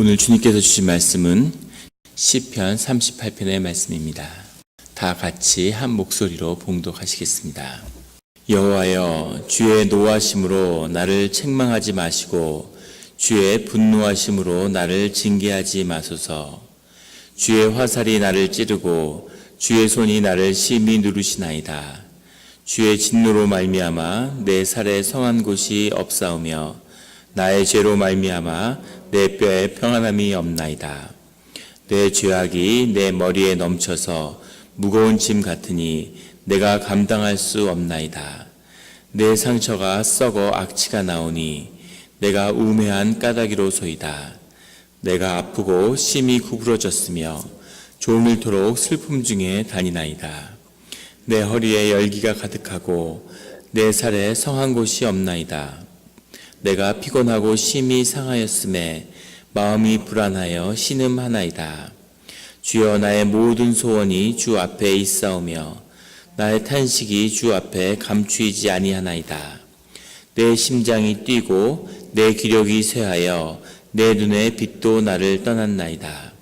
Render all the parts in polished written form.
오늘 주님께서 주신 말씀은 시편 38편의 말씀입니다. 다 같이 한 목소리로 봉독하시겠습니다. 여호와여, 주의 노하심으로 나를 책망하지 마시고 주의 분노하심으로 나를 징계하지 마소서. 주의 화살이 나를 찌르고 주의 손이 나를 심히 누르시나이다. 주의 진노로 말미암아 내 살에 성한 곳이 없사오며 나의 죄로 말미암아 내 뼈에 평안함이 없나이다. 내 죄악이 내 머리에 넘쳐서 무거운 짐 같으니 내가 감당할 수 없나이다. 내 상처가 썩어 악취가 나오니 내가 우매한 까닭이로소이다. 내가 아프고 심히 구부러졌으며 종일토록 슬픔 중에 다니나이다. 내 허리에 열기가 가득하고 내 살에 성한 곳이 없나이다. 내가 피곤하고 심히 상하였음에 마음이 불안하여 신음하나이다. 주여, 나의 모든 소원이 주 앞에 있사오며 나의 탄식이 주 앞에 감추이지 아니하나이다. 내 심장이 뛰고 내 기력이 쇠하여 내 눈의 빛도 나를 떠났나이다.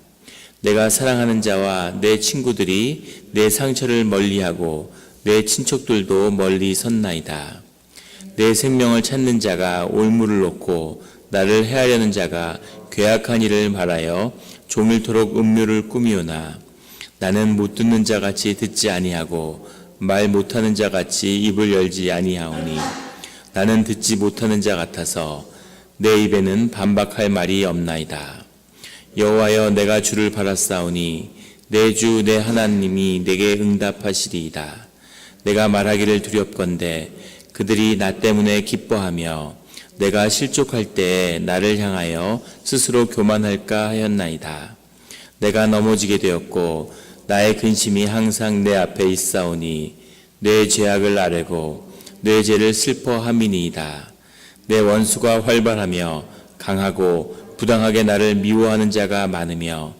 내가 사랑하는 자와 내 친구들이 내 상처를 멀리하고 내 친척들도 멀리 섰나이다. 내 생명을 찾는 자가 올무를 놓고 나를 해하려는 자가 괴악한 일을 말하여 종일토록 음료를 꾸미오나 나는 못 듣는 자같이 듣지 아니하고 말 못하는 자같이 입을 열지 아니하오니 나는 듣지 못하는 자 같아서 내 입에는 반박할 말이 없나이다. 여호와여, 내가 주를 바랐사오니 내 주 내 하나님이 내게 응답하시리이다. 내가 말하기를 두렵건대 그들이 나 때문에 기뻐하며 내가 실족할 때에 나를 향하여 스스로 교만할까 하였나이다. 내가 넘어지게 되었고 나의 근심이 항상 내 앞에 있사오니 내 죄악을 아뢰고 내 죄를 슬퍼함이니이다. 내 원수가 활발하며 강하고 부당하게 나를 미워하는 자가 많으며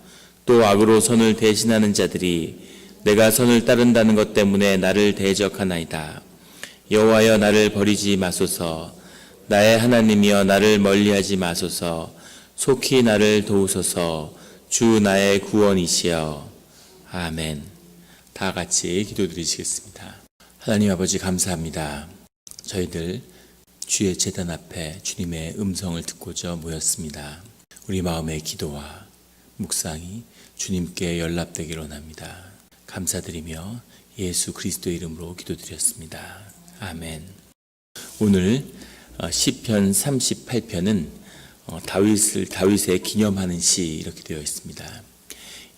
또 악으로 선을 대신하는 자들이 내가 선을 따른다는 것 때문에 나를 대적하나이다. 여호와여, 나를 버리지 마소서. 나의 하나님이여, 나를 멀리하지 마소서. 속히 나를 도우소서. 주 나의 구원이시여. 아멘. 다 같이 기도드리시겠습니다. 하나님 아버지, 감사합니다. 저희들 주의 제단 앞에 주님의 음성을 듣고자 모였습니다. 우리 마음의 기도와 묵상이 주님께 연락되기를 원합니다. 감사드리며 예수 그리스도의 이름으로 기도드렸습니다. 아멘. 오늘 시편 38편은 다윗의 기념하는 시 이렇게 되어 있습니다.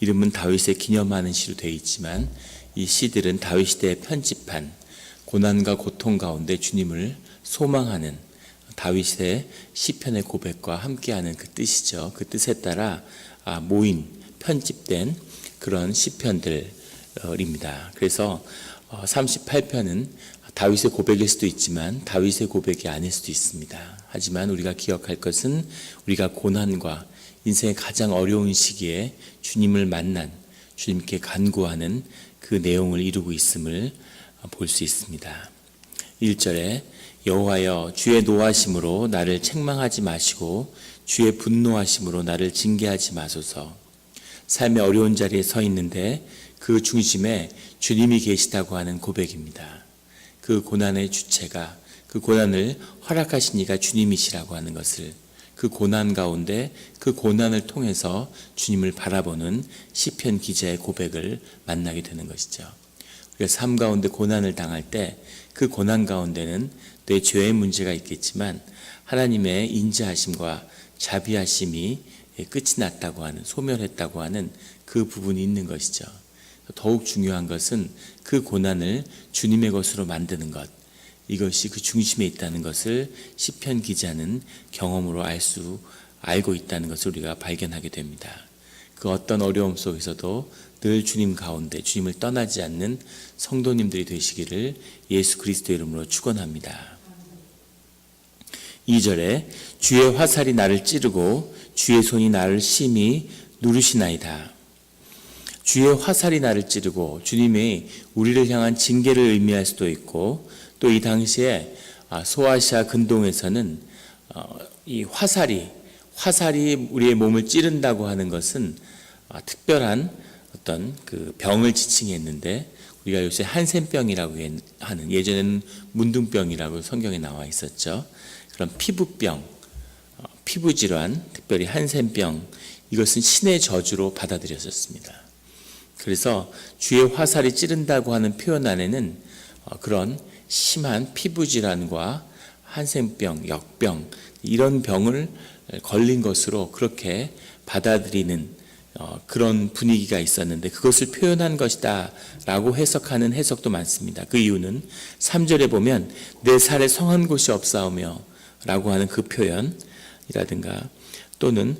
이름은 다윗의 기념하는 시로 되어 있지만 이 시들은 다윗 시대에 편집한 고난과 고통 가운데 주님을 소망하는 다윗의 시편의 고백과 함께하는 그 뜻이죠. 그 뜻에 따라 모인 편집된 그런 시편들입니다. 그래서 38편은 다윗의 고백일 수도 있지만 다윗의 고백이 아닐 수도 있습니다. 하지만 우리가 기억할 것은 우리가 고난과 인생의 가장 어려운 시기에 주님을 만난, 주님께 간구하는 그 내용을 이루고 있음을 볼 수 있습니다. 1절에 여호와여, 주의 노하심으로 나를 책망하지 마시고 주의 분노하심으로 나를 징계하지 마소서. 삶의 어려운 자리에 서 있는데 그 중심에 주님이 계시다고 하는 고백입니다. 그 고난의 주체가, 그 고난을 허락하신 이가 주님이시라고 하는 것을, 그 고난 가운데 그 고난을 통해서 주님을 바라보는 시편 기자의 고백을 만나게 되는 것이죠. 우리가 삶 가운데 고난을 당할 때 그 고난 가운데는 내 죄의 문제가 있겠지만 하나님의 인자하심과 자비하심이 끝이 났다고 하는, 소멸했다고 하는 그 부분이 있는 것이죠. 더욱 중요한 것은 그 고난을 주님의 것으로 만드는 것, 이것이 그 중심에 있다는 것을 시편 기자는 경험으로 알고 있다는 것을 우리가 발견하게 됩니다. 그 어떤 어려움 속에서도 늘 주님 가운데 주님을 떠나지 않는 성도님들이 되시기를 예수 그리스도의 이름으로 축원합니다. 2절에 주의 화살이 나를 찌르고 주의 손이 나를 심히 누르시나이다. 주의 화살이 나를 찌르고, 주님이 우리를 향한 징계를 의미할 수도 있고, 또 이 당시에 소아시아 근동에서는 이 화살이 우리의 몸을 찌른다고 하는 것은 특별한 어떤 그 병을 지칭했는데, 우리가 요새 한센병이라고 하는, 예전에는 문둥병이라고 성경에 나와 있었죠. 그런 피부병, 피부질환, 특별히 한센병, 이것은 신의 저주로 받아들여졌습니다. 그래서 주의 화살이 찌른다고 하는 표현 안에는 그런 심한 피부질환과 한센병, 역병, 이런 병을 걸린 것으로 그렇게 받아들이는 그런 분위기가 있었는데, 그것을 표현한 것이다 라고 해석하는 해석도 많습니다. 그 이유는 3절에 보면 내 살에 성한 곳이 없사오며 라고 하는 그 표현이라든가, 또는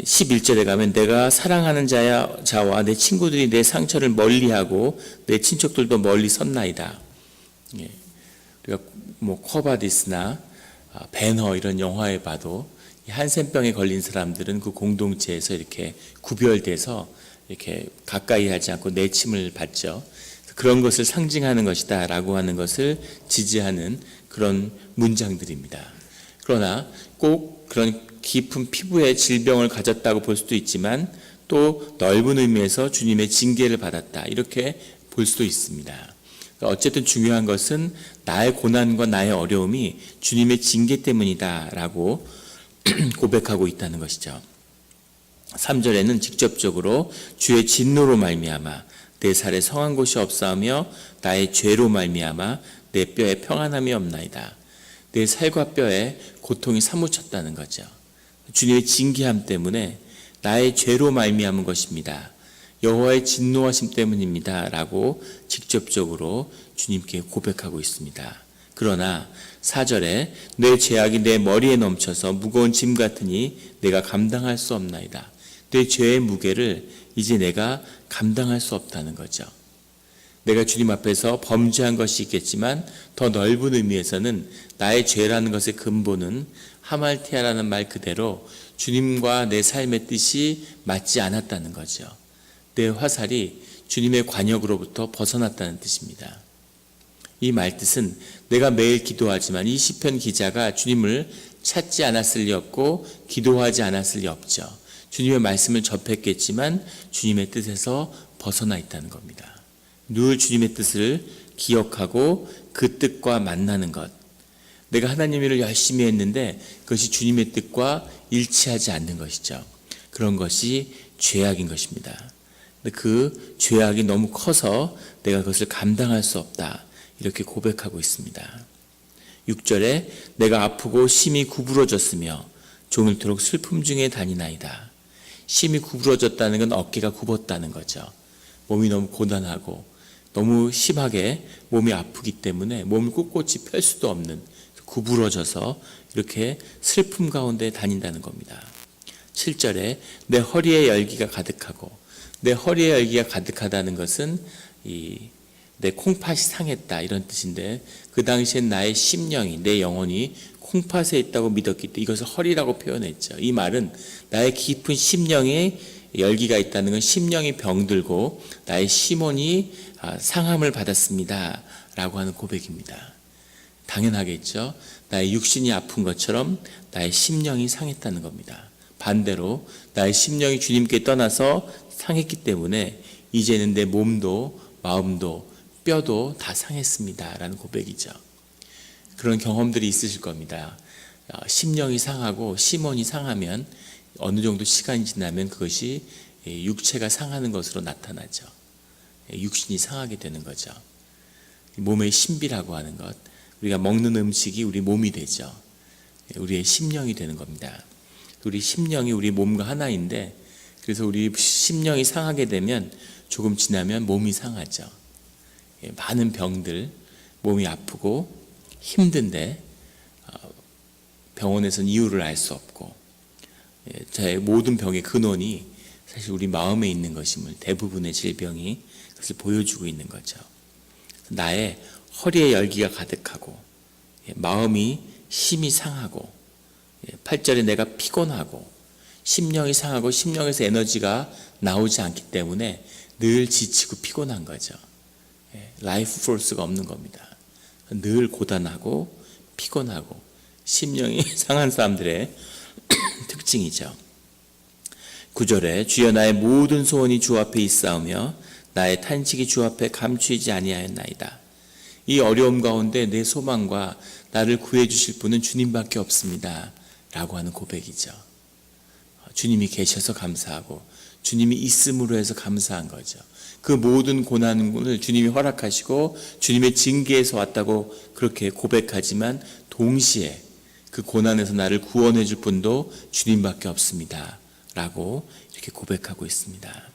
11절에 가면 내가 사랑하는 자와 내 친구들이 내 상처를 멀리하고 내 친척들도 멀리 섰나이다. 우리가 뭐 쿼바디스나 배너 이런 영화에 봐도 한센병에 걸린 사람들은 그 공동체에서 이렇게 구별돼서 이렇게 가까이 하지 않고 내침을 받죠. 그런 것을 상징하는 것이다 라고 하는 것을 지지하는 그런 문장들입니다. 그러나 꼭 그런 깊은 피부의 질병을 가졌다고 볼 수도 있지만, 또 넓은 의미에서 주님의 징계를 받았다 이렇게 볼 수도 있습니다. 어쨌든 중요한 것은 나의 고난과 나의 어려움이 주님의 징계 때문이다 라고 고백하고 있다는 것이죠. 3절에는 직접적으로 주의 진노로 말미암아 내 살에 성한 곳이 없사하며 나의 죄로 말미암아 내 뼈에 평안함이 없나이다. 내 살과 뼈에 고통이 사무쳤다는 거죠. 주님의 징계함 때문에 나의 죄로 말미암은 것입니다. 여호와의 진노하심 때문입니다 라고 직접적으로 주님께 고백하고 있습니다. 그러나 4절에 내 죄악이 내 머리에 넘쳐서 무거운 짐 같으니 내가 감당할 수 없나이다. 내 죄의 무게를 이제 내가 감당할 수 없다는 거죠. 내가 주님 앞에서 범죄한 것이 있겠지만, 더 넓은 의미에서는 나의 죄라는 것의 근본은 하말티아라는 말 그대로 주님과 내 삶의 뜻이 맞지 않았다는 거죠. 내 화살이 주님의 관역으로부터 벗어났다는 뜻입니다. 이 말뜻은 내가 매일 기도하지만 이 시편 기자가 주님을 찾지 않았을 리 없고 기도하지 않았을 리 없죠. 주님의 말씀을 접했겠지만 주님의 뜻에서 벗어나 있다는 겁니다. 늘 주님의 뜻을 기억하고 그 뜻과 만나는 것. 내가 하나님 일을 열심히 했는데 그것이 주님의 뜻과 일치하지 않는 것이죠. 그런 것이 죄악인 것입니다. 그 죄악이 너무 커서 내가 그것을 감당할 수 없다 이렇게 고백하고 있습니다. 6절에 내가 아프고 심히 구부러졌으며 종일토록 슬픔 중에 다니나이다. 심히 구부러졌다는 건 어깨가 굽었다는 거죠. 몸이 너무 고단하고 너무 심하게 몸이 아프기 때문에 몸을 꼿꼿이 펼 수도 없는, 구부러져서 이렇게 슬픔 가운데 다닌다는 겁니다. 7절에 내 허리에 열기가 가득하고, 내 허리에 열기가 가득하다는 것은 내 콩팥이 상했다 이런 뜻인데, 그 당시엔 나의 심령이, 내 영혼이 콩팥에 있다고 믿었기 때문에 이것을 허리라고 표현했죠. 이 말은 나의 깊은 심령에 열기가 있다는 건 심령이 병들고 나의 심원이 상함을 받았습니다 라고 하는 고백입니다. 당연하겠죠. 나의 육신이 아픈 것처럼 나의 심령이 상했다는 겁니다. 반대로 나의 심령이 주님께 떠나서 상했기 때문에 이제는 내 몸도 마음도 뼈도 다 상했습니다 라는 고백이죠. 그런 경험들이 있으실 겁니다. 심령이 상하고 심원이 상하면 어느 정도 시간이 지나면 그것이 육체가 상하는 것으로 나타나죠. 육신이 상하게 되는 거죠. 몸의 신비라고 하는 것, 우리가 먹는 음식이 우리 몸이 되죠. 우리의 심령이 되는 겁니다. 우리 심령이 우리 몸과 하나인데, 그래서 우리 심령이 상하게 되면 조금 지나면 몸이 상하죠. 많은 병들, 몸이 아프고 힘든데 병원에서는 이유를 알 수 없고, 모든 병의 근원이 사실 우리 마음에 있는 것임을 대부분의 질병이 그것을 보여주고 있는 거죠. 나의 허리에 열기가 가득하고 마음이 심히 상하고, 8절에 내가 피곤하고 심령이 상하고 심령에서 에너지가 나오지 않기 때문에 늘 지치고 피곤한 거죠. 라이프 포스가 없는 겁니다. 늘 고단하고 피곤하고 심령이 상한 사람들의 특징이죠. 9절에 주여 나의 모든 소원이 주 앞에 있사오며 나의 탄식이 주 앞에 감추이지 아니하였나이다. 이 어려움 가운데 내 소망과 나를 구해 주실 분은 주님밖에 없습니다 라고 하는 고백이죠. 주님이 계셔서 감사하고 주님이 있음으로 해서 감사한 거죠. 그 모든 고난을 주님이 허락하시고 주님의 징계에서 왔다고 그렇게 고백하지만 동시에 그 고난에서 나를 구원해 줄 분도 주님밖에 없습니다 라고 이렇게 고백하고 있습니다.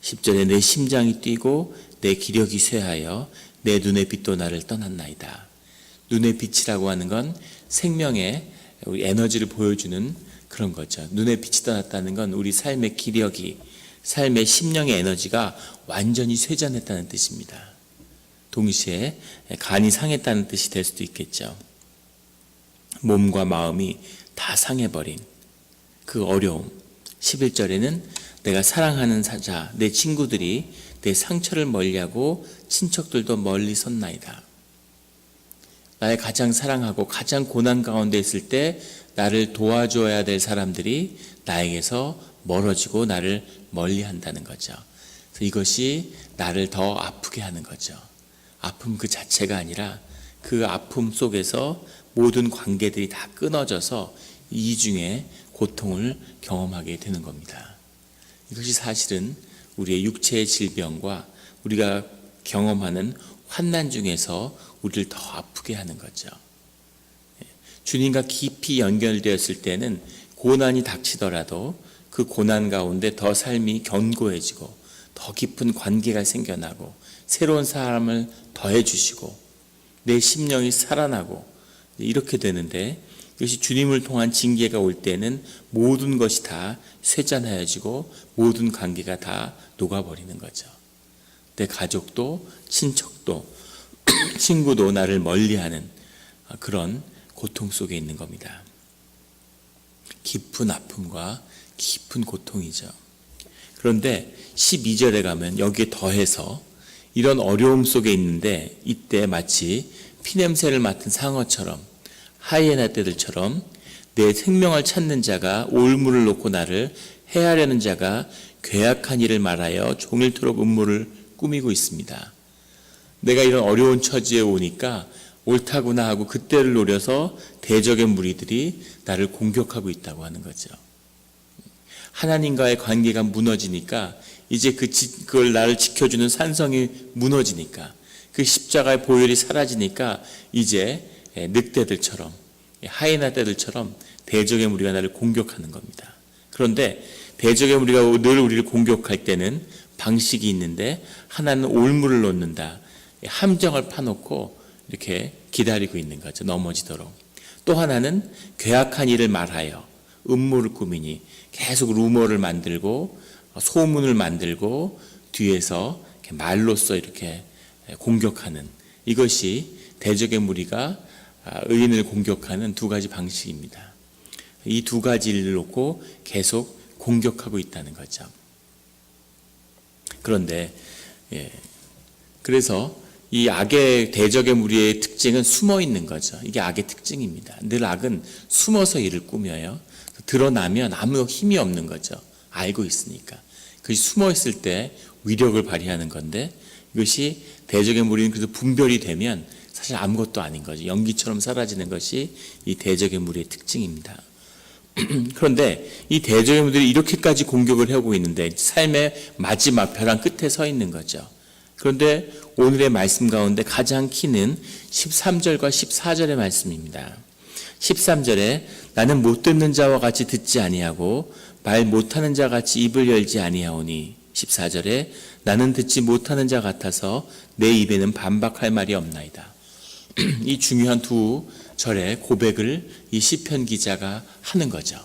10절에 내 심장이 뛰고 내 기력이 쇠하여 내 눈의 빛도 나를 떠났나이다. 눈의 빛이라고 하는 건 생명의 우리 에너지를 보여주는 그런 거죠. 눈의 빛이 떠났다는 건 우리 삶의 기력이, 삶의 심령의 에너지가 완전히 쇠잔했다는 뜻입니다. 동시에 간이 상했다는 뜻이 될 수도 있겠죠. 몸과 마음이 다 상해버린 그 어려움. 11절에는 내가 사랑하는 자, 내 친구들이 내 상처를 멀리하고 친척들도 멀리 섰나이다. 나의 가장 사랑하고 가장 고난 가운데 있을 때 나를 도와줘야 될 사람들이 나에게서 멀어지고 나를 멀리한다는 거죠. 그래서 이것이 나를 더 아프게 하는 거죠. 아픔 그 자체가 아니라 그 아픔 속에서 모든 관계들이 다 끊어져서 이중의 고통을 경험하게 되는 겁니다. 이것이 사실은 우리의 육체의 질병과 우리가 경험하는 환난 중에서 우리를 더 아프게 하는 거죠. 주님과 깊이 연결되었을 때는 고난이 닥치더라도 그 고난 가운데 더 삶이 견고해지고 더 깊은 관계가 생겨나고 새로운 사람을 더해주시고 내 심령이 살아나고 이렇게 되는데, 이것이 주님을 통한 징계가 올 때는 모든 것이 다 쇠잔하여지고 모든 관계가 다 녹아버리는 거죠. 내 가족도 친척도 친구도 나를 멀리하는 그런 고통 속에 있는 겁니다. 깊은 아픔과 깊은 고통이죠. 그런데 12절에 가면 여기에 더해서 이런 어려움 속에 있는데 이때 마치 피냄새를 맡은 상어처럼 하이에나 떼들처럼 내 생명을 찾는 자가 올무를 놓고 나를 해하려는 자가 괴악한 일을 말하여 종일토록 음모를 꾸미고 있습니다. 내가 이런 어려운 처지에 오니까 옳다구나 하고 그때를 노려서 대적의 무리들이 나를 공격하고 있다고 하는 거죠. 하나님과의 관계가 무너지니까 이제 그걸 나를 지켜주는 산성이 무너지니까 그 십자가의 보혈이 사라지니까 이제 늑대들처럼 하이에나 떼들처럼 대적의 무리가 나를 공격하는 겁니다. 그런데 대적의 무리가 늘 우리를 공격할 때는 방식이 있는데 하나는 올무를 놓는다. 함정을 파놓고 이렇게 기다리고 있는 거죠. 넘어지도록. 또 하나는 괴악한 일을 말하여 음모를 꾸미니 계속 루머를 만들고 소문을 만들고 뒤에서 말로써 이렇게 공격하는, 이것이 대적의 무리가 의인을 공격하는 두 가지 방식입니다. 이 두 가지를 놓고 계속 공격하고 있다는 거죠. 그런데 그래서 이 악의 대적의 무리의 특징은 숨어 있는 거죠. 이게 악의 특징입니다. 늘 악은 숨어서 일을 꾸며요. 드러나면 아무 힘이 없는 거죠. 알고 있으니까. 그것이 숨어 있을 때 위력을 발휘하는 건데, 이것이 대적의 무리는 그래서 분별이 되면 사실 아무것도 아닌 거죠. 연기처럼 사라지는 것이 이 대적의 무리의 특징입니다. 그런데 이 대적의 무리들이 이렇게까지 공격을 하고 있는데 삶의 마지막 벼랑 끝에 서 있는 거죠. 그런데 오늘의 말씀 가운데 가장 키는 13절과 14절의 말씀입니다. 13절에 나는 못 듣는 자와 같이 듣지 아니하고 말 못하는 자 같이 입을 열지 아니하오니, 14절에 나는 듣지 못하는 자 같아서 내 입에는 반박할 말이 없나이다. 이 중요한 두 절의 고백을 이 시편 기자가 하는 거죠.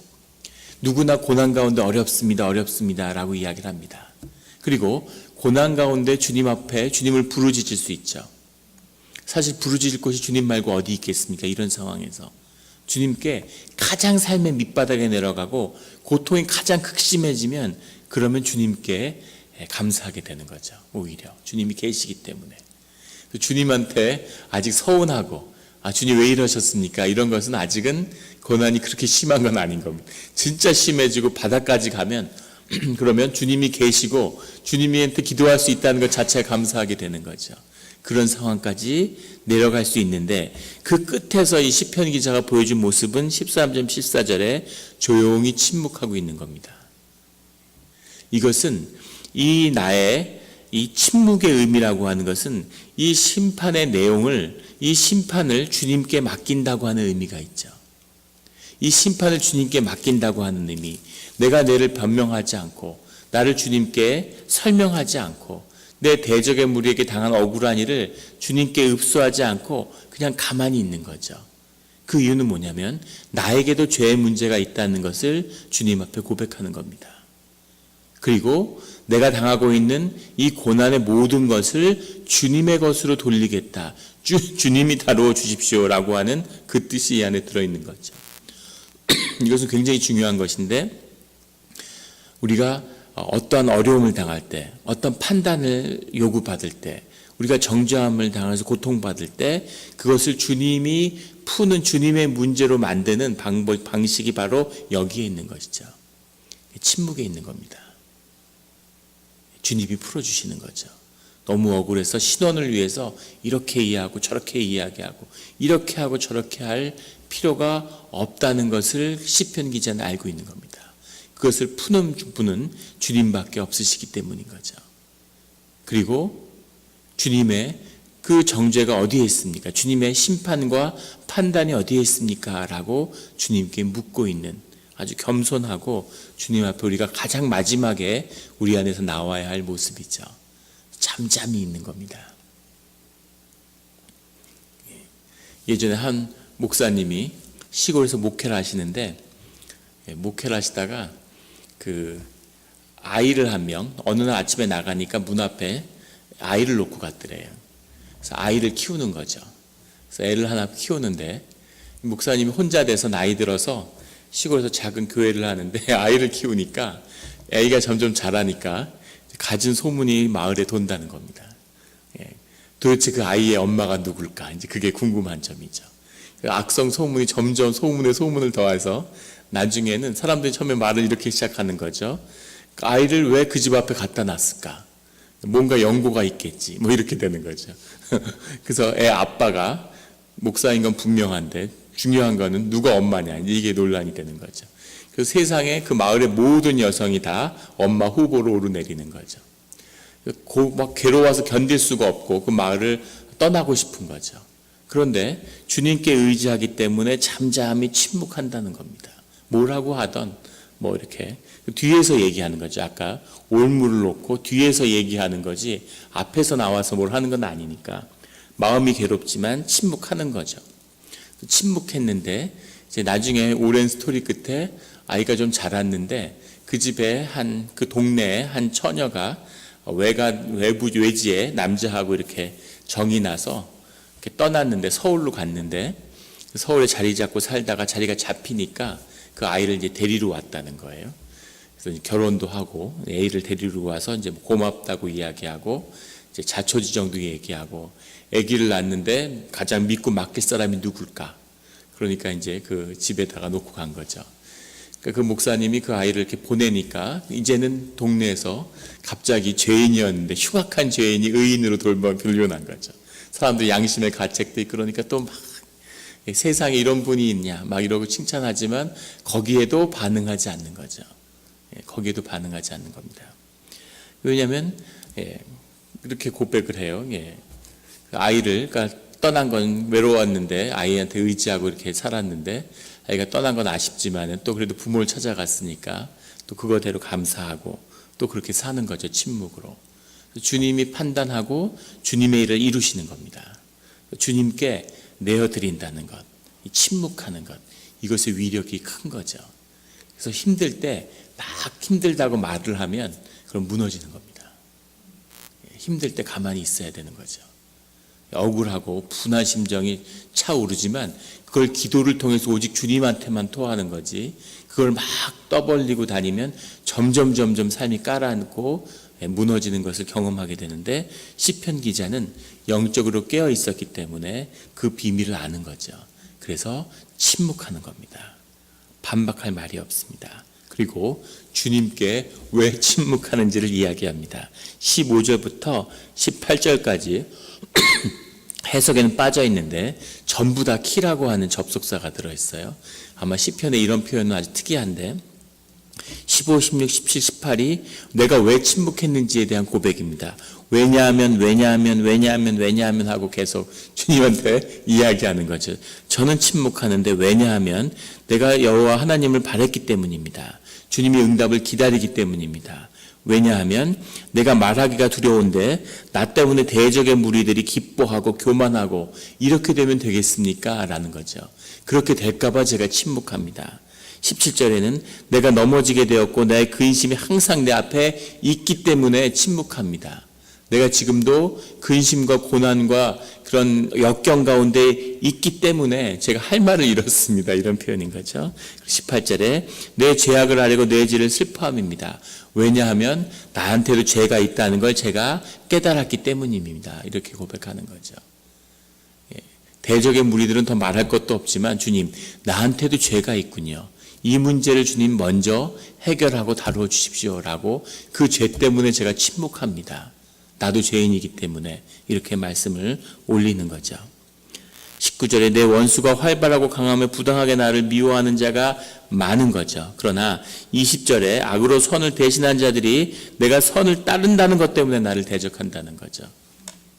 누구나 고난 가운데 어렵습니다 라고 이야기를 합니다. 그리고 고난 가운데 주님 앞에 주님을 부르짖을 수 있죠. 사실 부르짖을 곳이 주님 말고 어디 있겠습니까? 이런 상황에서 주님께 가장 삶의 밑바닥에 내려가고 고통이 가장 극심해지면 그러면 주님께 감사하게 되는 거죠. 오히려 주님이 계시기 때문에 주님한테 아직 서운하고 주님 왜 이러셨습니까? 이런 것은 아직은 고난이 그렇게 심한 건 아닌 겁니다. 진짜 심해지고 바닥까지 가면 그러면 주님이 계시고 주님한테 기도할 수 있다는 것 자체에 감사하게 되는 거죠. 그런 상황까지 내려갈 수 있는데 그 끝에서 이 시편 기자가 보여준 모습은 13절 14절에 조용히 침묵하고 있는 겁니다. 이것은 이 나의 이 침묵의 의미라고 하는 것은 이 심판의 내용을, 이 심판을 주님께 맡긴다고 하는 의미가 있죠. 이 심판을 주님께 맡긴다고 하는 의미, 내가 내를 변명하지 않고 나를 주님께 설명하지 않고 내 대적의 무리에게 당한 억울한 일을 주님께 읍소하지 않고 그냥 가만히 있는 거죠. 그 이유는 뭐냐면 나에게도 죄의 문제가 있다는 것을 주님 앞에 고백하는 겁니다. 그리고 내가 당하고 있는 이 고난의 모든 것을 주님의 것으로 돌리겠다. 주님이 다루어 주십시오라고 하는 그 뜻이 이 안에 들어있는 거죠. 이것은 굉장히 중요한 것인데 우리가 어떠한 어려움을 당할 때, 어떤 판단을 요구받을 때, 우리가 정죄함을 당해서 고통받을 때 그것을 주님이 푸는 주님의 문제로 만드는 방식이 바로 여기에 있는 것이죠. 침묵에 있는 겁니다. 주님이 풀어주시는 거죠. 너무 억울해서 신원을 위해서 이렇게 이해하고 저렇게 이야기하고 이렇게 하고 저렇게 할 필요가 없다는 것을 시편 기자는 알고 있는 겁니다. 그것을 푸는 분은 주님밖에 없으시기 때문인 거죠. 그리고 주님의 그 정죄가 어디에 있습니까? 주님의 심판과 판단이 어디에 있습니까? 라고 주님께 묻고 있는 아주 겸손하고 주님 앞에 우리가 가장 마지막에 우리 안에서 나와야 할 모습이죠. 잠잠히 있는 겁니다. 예전에 한 목사님이 시골에서 목회를 하시는데 목회를 하시다가 그 아이를 한 명 어느 날 아침에 나가니까 문 앞에 아이를 놓고 갔더래요. 그래서 아이를 키우는 거죠. 그래서 애를 하나 키우는데 목사님이 혼자 돼서 나이 들어서 시골에서 작은 교회를 하는데 아이를 키우니까 애가 점점 자라니까 가진 소문이 마을에 돈다는 겁니다. 도대체 그 아이의 엄마가 누굴까? 이제 그게 궁금한 점이죠. 악성 소문이 점점 소문에 소문을 더해서 나중에는 사람들이 처음에 말을 이렇게 시작하는 거죠. 아이를 왜 그 집 앞에 갖다 놨을까? 뭔가 연고가 있겠지. 뭐 이렇게 되는 거죠. 그래서 애 아빠가 목사인 건 분명한데 중요한 거는 누가 엄마냐. 이게 논란이 되는 거죠. 그래서 세상에 그 마을의 모든 여성이 다 엄마 후보로 오르내리는 거죠. 막 괴로워서 견딜 수가 없고 그 마을을 떠나고 싶은 거죠. 그런데 주님께 의지하기 때문에 잠잠히 침묵한다는 겁니다. 뭐라고 하던 뭐 이렇게 뒤에서 얘기하는 거죠. 아까 올무를 놓고 뒤에서 얘기하는 거지 앞에서 나와서 뭘 하는 건 아니니까 마음이 괴롭지만 침묵하는 거죠. 침묵했는데 이제 나중에 오랜 스토리 끝에 아이가 좀 자랐는데 그 집에 그 동네에 한 처녀가 외지에 남자하고 이렇게 정이 나서 이렇게 떠났는데 서울로 갔는데 서울에 자리 잡고 살다가 자리가 잡히니까 그 아이를 이제 데리러 왔다는 거예요. 그래서 결혼도 하고 애를 데리러 와서 이제 고맙다고 이야기하고 이제 자초지정도 얘기하고 아기를 낳는데 가장 믿고 맡길 사람이 누굴까? 그러니까 이제 그 집에다가 놓고 간 거죠. 그러니까 그 목사님이 그 아이를 이렇게 보내니까 이제는 동네에서 갑자기 죄인이었는데 흉악한 죄인이 의인으로 돌변한 거죠. 사람들이 양심의 가책도 있고 그러니까 또 막 세상에 이런 분이 있냐 막 이러고 칭찬하지만 거기에도 반응하지 않는 거죠. 거기에도 반응하지 않는 겁니다. 왜냐하면 이렇게 고백을 해요. 아이를 그러니까 떠난 건 외로웠는데 아이한테 의지하고 이렇게 살았는데 아이가 떠난 건 아쉽지만 또 그래도 부모를 찾아갔으니까 또 그거대로 감사하고 또 그렇게 사는 거죠. 침묵으로. 주님이 판단하고 주님의 일을 이루시는 겁니다. 주님께 내어드린다는 것, 침묵하는 것, 이것의 위력이 큰 거죠. 그래서 힘들 때 막 힘들다고 말을 하면 그럼 무너지는 겁니다. 힘들 때 가만히 있어야 되는 거죠. 억울하고 분한 심정이 차오르지만 그걸 기도를 통해서 오직 주님한테만 토하는 거지 그걸 막 떠벌리고 다니면 점점 삶이 가라앉고 무너지는 것을 경험하게 되는데, 시편 기자는 영적으로 깨어 있었기 때문에 그 비밀을 아는 거죠. 그래서 침묵하는 겁니다. 반박할 말이 없습니다. 그리고 주님께 왜 침묵하는지를 이야기합니다. 15절부터 18절까지 해석에는 빠져 있는데 전부 다 키라고 하는 접속사가 들어있어요. 아마 시편에 이런 표현은 아주 특이한데, 15, 16, 17, 18이 내가 왜 침묵했는지에 대한 고백입니다. 왜냐하면 하고 계속 주님한테 이야기하는 거죠. 저는 침묵하는데 왜냐하면 내가 여호와 하나님을 바랬기 때문입니다. 주님의 응답을 기다리기 때문입니다. 왜냐하면 내가 말하기가 두려운데 나 때문에 대적의 무리들이 기뻐하고 교만하고 이렇게 되면 되겠습니까? 라는 거죠. 그렇게 될까 봐 제가 침묵합니다. 17절에는 내가 넘어지게 되었고 나의 근심이 항상 내 앞에 있기 때문에 침묵합니다. 내가 지금도 근심과 고난과 그런 역경 가운데 있기 때문에 제가 할 말을 잃었습니다. 이런 표현인 거죠. 18절에 내 죄악을 알고 내 죄를 슬퍼함입니다. 왜냐하면 나한테도 죄가 있다는 걸 제가 깨달았기 때문입니다. 이렇게 고백하는 거죠. 대적의 무리들은 더 말할 것도 없지만 주님, 나한테도 죄가 있군요. 이 문제를 주님 먼저 해결하고 다루어 주십시오라고 그 죄 때문에 제가 침묵합니다. 나도 죄인이기 때문에 이렇게 말씀을 올리는 거죠. 19절에 내 원수가 활발하고 강하며 부당하게 나를 미워하는 자가 많은 거죠. 그러나 20절에 악으로 선을 대신한 자들이 내가 선을 따른다는 것 때문에 나를 대적한다는 거죠.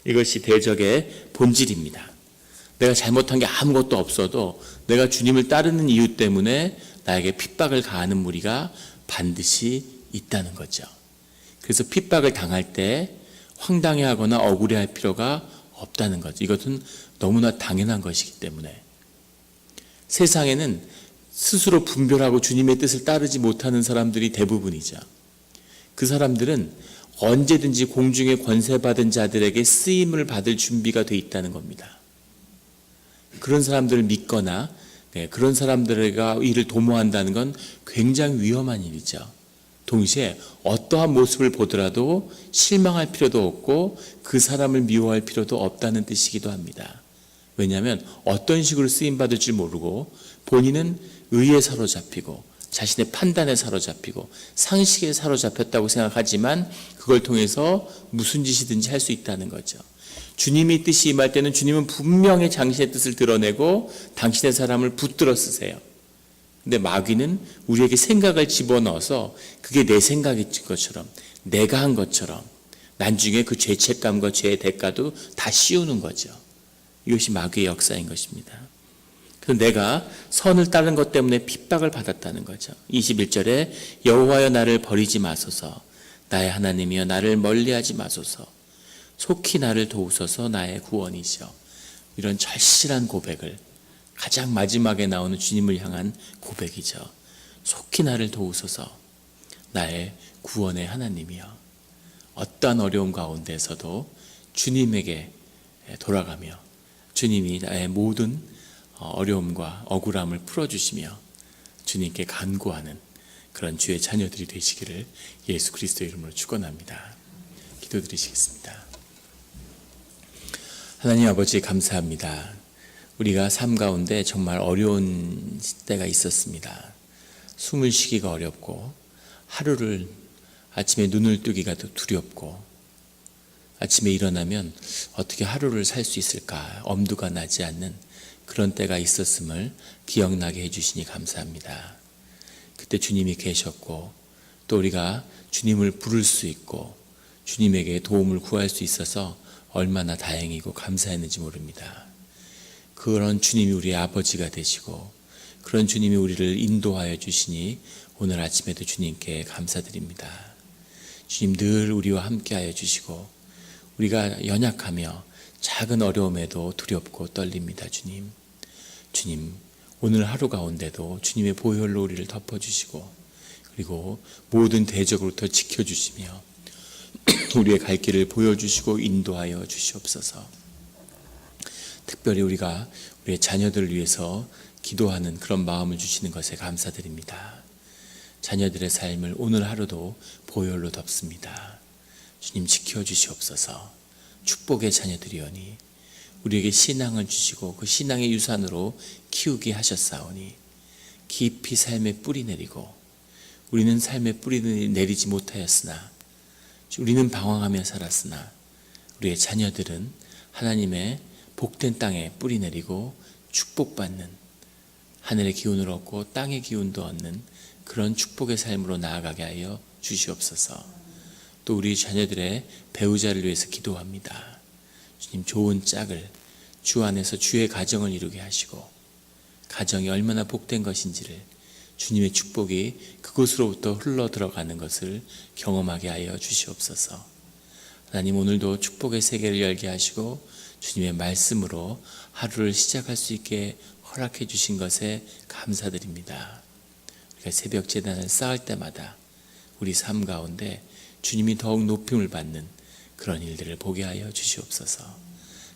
이것이 대적의 본질입니다. 내가 잘못한 게 아무것도 없어도 내가 주님을 따르는 이유 때문에 나에게 핍박을 가하는 무리가 반드시 있다는 거죠. 그래서 핍박을 당할 때 황당해하거나 억울해할 필요가 없다는 거죠. 이것은 너무나 당연한 것이기 때문에. 세상에는 스스로 분별하고 주님의 뜻을 따르지 못하는 사람들이 대부분이죠. 그 사람들은 언제든지 공중에 권세받은 자들에게 쓰임을 받을 준비가 돼 있다는 겁니다. 그런 사람들을 믿거나 그런 사람들과 이를 도모한다는 건 굉장히 위험한 일이죠. 동시에 어떠한 모습을 보더라도 실망할 필요도 없고 그 사람을 미워할 필요도 없다는 뜻이기도 합니다. 왜냐하면 어떤 식으로 쓰임받을지 모르고 본인은 의에 사로잡히고 자신의 판단에 사로잡히고 상식에 사로잡혔다고 생각하지만 그걸 통해서 무슨 짓이든지 할 수 있다는 거죠. 주님의 뜻이 임할 때는 주님은 분명히 당신의 뜻을 드러내고 당신의 사람을 붙들어 쓰세요. 근데 마귀는 우리에게 생각을 집어넣어서 그게 내 생각인 것처럼 내가 한 것처럼 나중에 그 죄책감과 죄의 대가도 다 씌우는 거죠. 이것이 마귀의 역사인 것입니다. 그래서 내가 선을 따른 것 때문에 핍박을 받았다는 거죠. 21절에 여호와여 나를 버리지 마소서, 나의 하나님이여 나를 멀리하지 마소서, 속히 나를 도우소서 나의 구원이시여. 이런 절실한 고백을, 가장 마지막에 나오는 주님을 향한 고백이죠. 속히 나를 도우소서 나의 구원의 하나님이여. 어떠한 어려움 가운데서도 주님에게 돌아가며 주님이 나의 모든 어려움과 억울함을 풀어주시며 주님께 간구하는 그런 주의 자녀들이 되시기를 예수 그리스도의 이름으로 축원합니다. 기도드리시겠습니다. 하나님 아버지 감사합니다. 우리가 삶 가운데 정말 어려운 때가 있었습니다. 숨을 쉬기가 어렵고 하루를 아침에 눈을 뜨기가 두렵고 아침에 일어나면 어떻게 하루를 살 수 있을까 엄두가 나지 않는 그런 때가 있었음을 기억나게 해주시니 감사합니다. 그때 주님이 계셨고 또 우리가 주님을 부를 수 있고 주님에게 도움을 구할 수 있어서 얼마나 다행이고 감사했는지 모릅니다. 그런 주님이 우리의 아버지가 되시고 그런 주님이 우리를 인도하여 주시니 오늘 아침에도 주님께 감사드립니다. 주님 늘 우리와 함께하여 주시고 우리가 연약하며 작은 어려움에도 두렵고 떨립니다. 주님 오늘 하루 가운데도 주님의 보혈로 우리를 덮어주시고 그리고 모든 대적으로부터 지켜주시며 우리의 갈 길을 보여주시고 인도하여 주시옵소서. 특별히 우리가 우리의 자녀들을 위해서 기도하는 그런 마음을 주시는 것에 감사드립니다. 자녀들의 삶을 오늘 하루도 보혈로 덮습니다. 주님 지켜주시옵소서. 축복의 자녀들이오니 우리에게 신앙을 주시고 그 신앙의 유산으로 키우게 하셨사오니 깊이 삶에 뿌리 내리고 우리는 삶에 뿌리 내리지 못하였으나 우리는 방황하며 살았으나 우리의 자녀들은 하나님의 복된 땅에 뿌리 내리고 축복받는 하늘의 기운을 얻고 땅의 기운도 얻는 그런 축복의 삶으로 나아가게 하여 주시옵소서. 또 우리 자녀들의 배우자를 위해서 기도합니다. 주님 좋은 짝을 주 안에서 주의 가정을 이루게 하시고 가정이 얼마나 복된 것인지를 주님의 축복이 그곳으로부터 흘러 들어가는 것을 경험하게 하여 주시옵소서. 하나님 오늘도 축복의 세계를 열게 하시고 주님의 말씀으로 하루를 시작할 수 있게 허락해 주신 것에 감사드립니다. 우리가 새벽 제단을 쌓을 때마다 우리 삶 가운데 주님이 더욱 높임을 받는 그런 일들을 보게 하여 주시옵소서.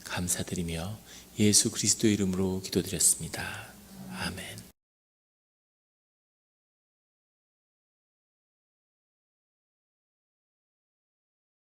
감사드리며 예수 그리스도 이름으로 기도드렸습니다. 아멘.